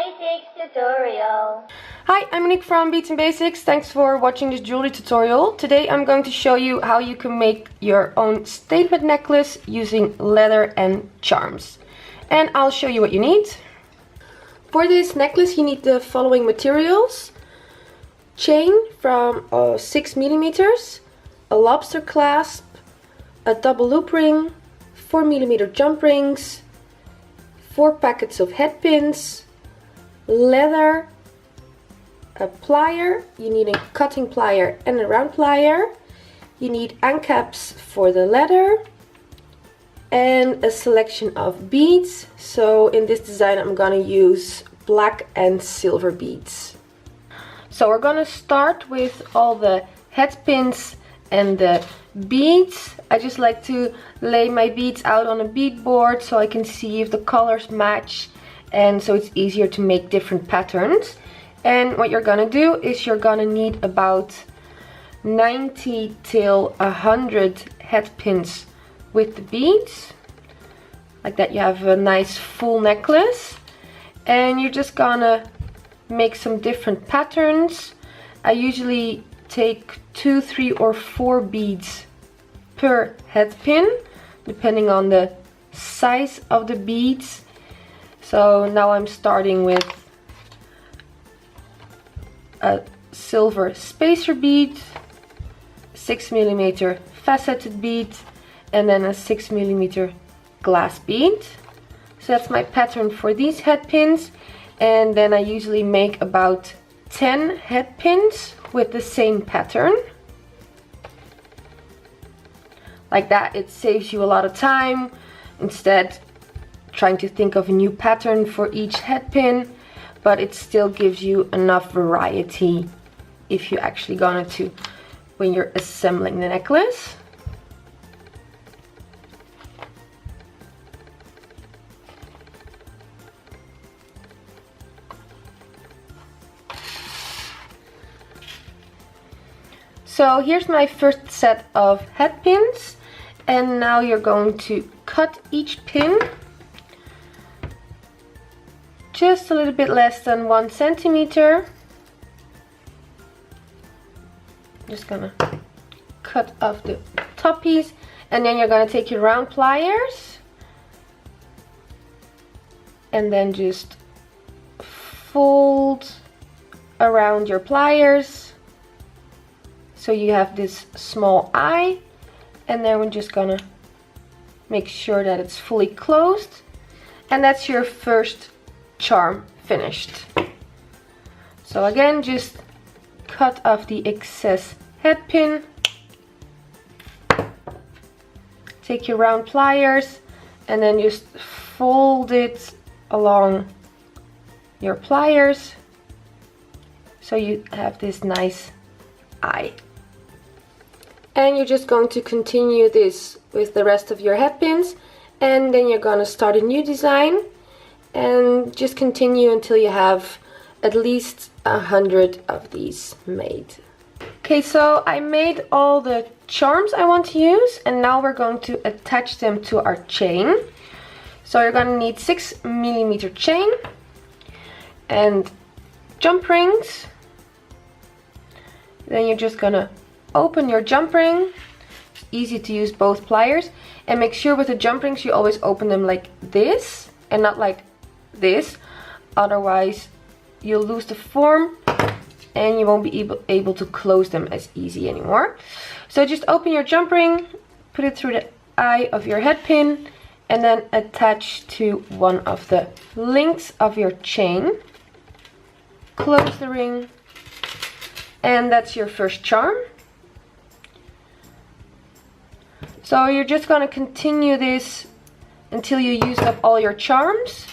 Basics tutorial. Hi, I'm Monique from Beats and Basics. Thanks for watching this jewelry tutorial. Today I'm going to show you how you can make your own statement necklace using leather and charms. And I'll show you what you need. For this necklace you need the following materials. Chain from 6 millimeters, a lobster clasp, a double loop ring, 4 millimeter jump rings, 4 packets of head pins, leather, a plier, you need a cutting plier and a round plier, you need end caps for the leather, and a selection of beads. So in this design I'm gonna use black and silver beads. So we're gonna start with all the head pins and the beads. I just like to lay my beads out on a bead board so I can see if the colors match, and so it's easier to make different patterns. And what you're gonna do is you're gonna need about 90 till 100 head pins with the beads. Like that, you have a nice full necklace. And you're just gonna make some different patterns. I usually take 2, 3 or 4 beads per head pin, depending on the size of the beads. So now I'm starting with a silver spacer bead, 6 millimeter faceted bead, and then a 6 millimeter glass bead. So that's my pattern for these head pins. And then I usually make about 10 head pins with the same pattern. Like that, it saves you a lot of time instead trying to think of a new pattern for each head pin, but it still gives you enough variety if you actually gonna to when you're assembling the necklace. So here's my first set of head pins, and now you're going to cut each pin just a little bit less than 1 centimeter. Just gonna cut off the top piece, and then you're gonna take your round pliers and then just fold around your pliers so you have this small eye, and then we're just gonna make sure that it's fully closed, and that's your first charm finished. So again, just cut off the excess head pin, take your round pliers and then just fold it along your pliers so you have this nice eye. And you're just going to continue this with the rest of your head pins, and then you're gonna start a new design and just continue until you have at least 100 of these made. Okay, so I made all the charms I want to use, and now we're going to attach them to our chain. So you're gonna need 6 millimeter chain and jump rings. Then you're just gonna open your jump ring. It's easy to use both pliers, and make sure with the jump rings you always open them like this and not like this, otherwise you'll lose the form and you won't be able to close them as easy anymore. So just open your jump ring, put it through the eye of your head pin, and then attach to one of the links of your chain. Close the ring, and that's your first charm. So you're just going to continue this until you use up all your charms,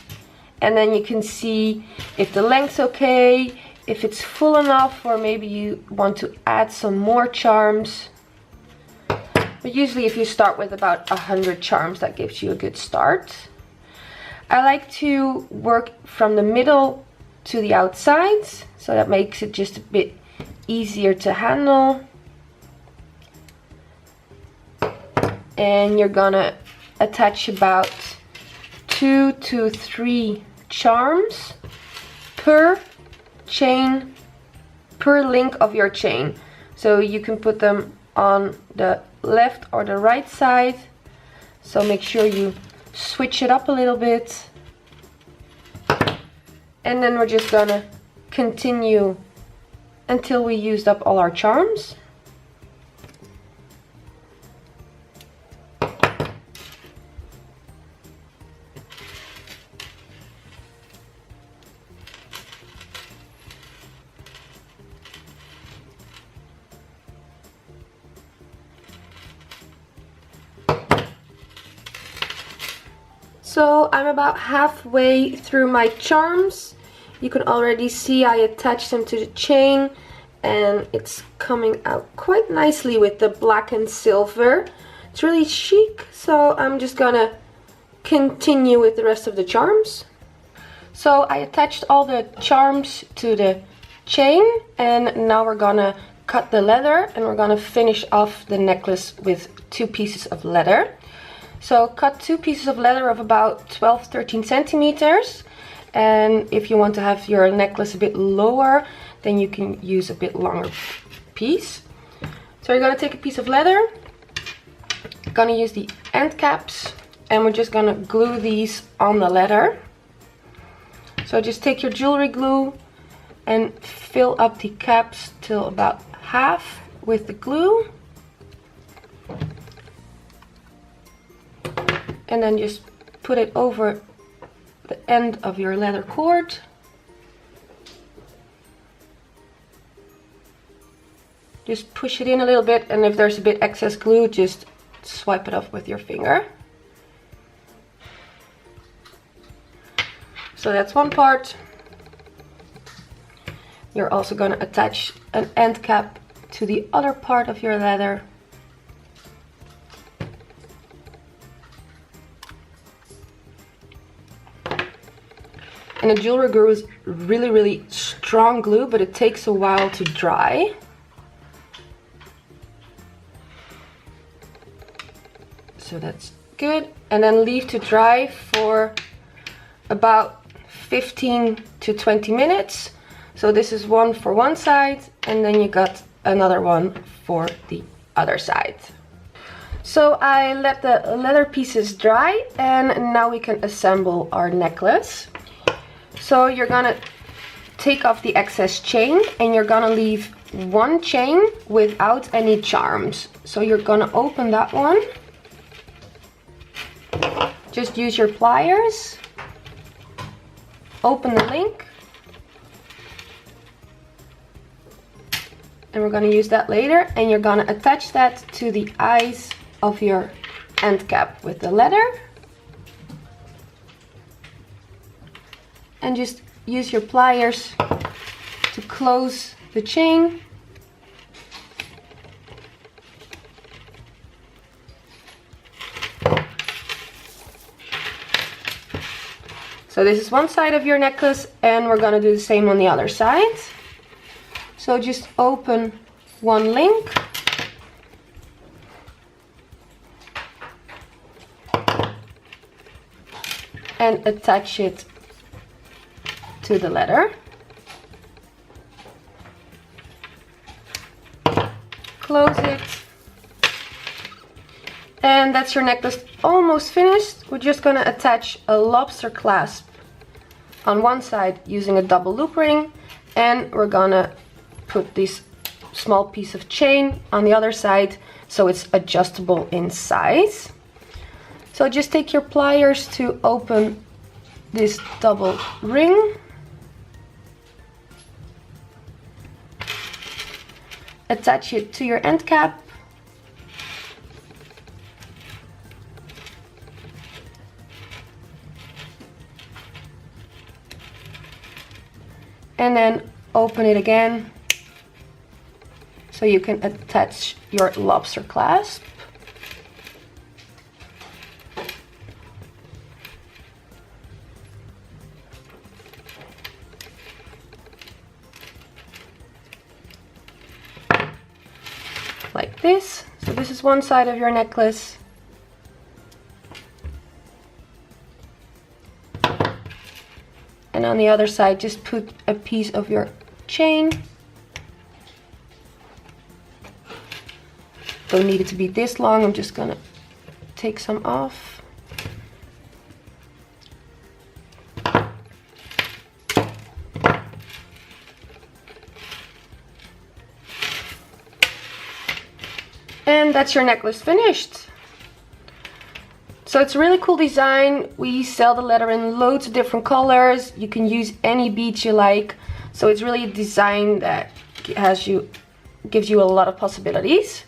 and then you can see if the length's okay, if it's full enough, or maybe you want to add some more charms. But usually if you start with about 100 charms, that gives you a good start. I like to work from the middle to the outside, so that makes it just a bit easier to handle. And you're gonna attach about 2 to 3 charms per chain, per link of your chain. So you can put them on the left or the right side. So make sure you switch it up a little bit. And then we're just gonna continue until we used up all our charms. So I'm about halfway through my charms. You can already see I attached them to the chain and it's coming out quite nicely with the black and silver. It's really chic, so I'm just gonna continue with the rest of the charms. So I attached all the charms to the chain and now we're gonna cut the leather and we're gonna finish off the necklace with 2 pieces of leather. So cut 2 pieces of leather of about 12-13 centimeters. And if you want to have your necklace a bit lower, then you can use a bit longer piece. So you're gonna take a piece of leather, gonna use the end caps, and we're just gonna glue these on the leather. So just take your jewelry glue and fill up the caps till about half with the glue. And then just put it over the end of your leather cord. Just push it in a little bit, and if there's a bit excess glue, just swipe it off with your finger. So that's one part. You're also going to attach an end cap to the other part of your leather. And the jewelry glue is really strong glue, but it takes a while to dry. So that's good. And then leave to dry for about 15 to 20 minutes. So this is one for one side, and then you got another one for the other side. So I let the leather pieces dry, and now we can assemble our necklace. So you're gonna take off the excess chain and you're gonna leave one chain without any charms. So you're gonna open that one. Just use your pliers. Open the link. And we're gonna use that later. And you're gonna attach that to the eyes of your end cap with the leather. And just use your pliers to close the chain. So this is one side of your necklace, and we're gonna do the same on the other side. So just open one link. And attach it to the leather. Close it. And that's your necklace almost finished. We're just gonna attach a lobster clasp on one side using a double loop ring, and we're gonna put this small piece of chain on the other side so it's adjustable in size. So just take your pliers to open this double ring. Attach it to your end cap. And then open it again so you can attach your lobster clasp. Like this. So this is one side of your necklace. And on the other side, just put a piece of your chain. Don't need it to be this long. I'm just gonna take some off. And that's your necklace finished. So it's a really cool design. We sell the leather in loads of different colors. You can use any beads you like. So it's really a design that gives you a lot of possibilities.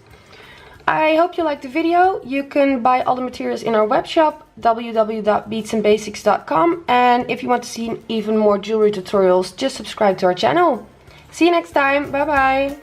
I hope you liked the video. You can buy all the materials in our web shop, www.beadsandbasics.com. And if you want to see even more jewelry tutorials, just subscribe to our channel. See you next time. Bye bye.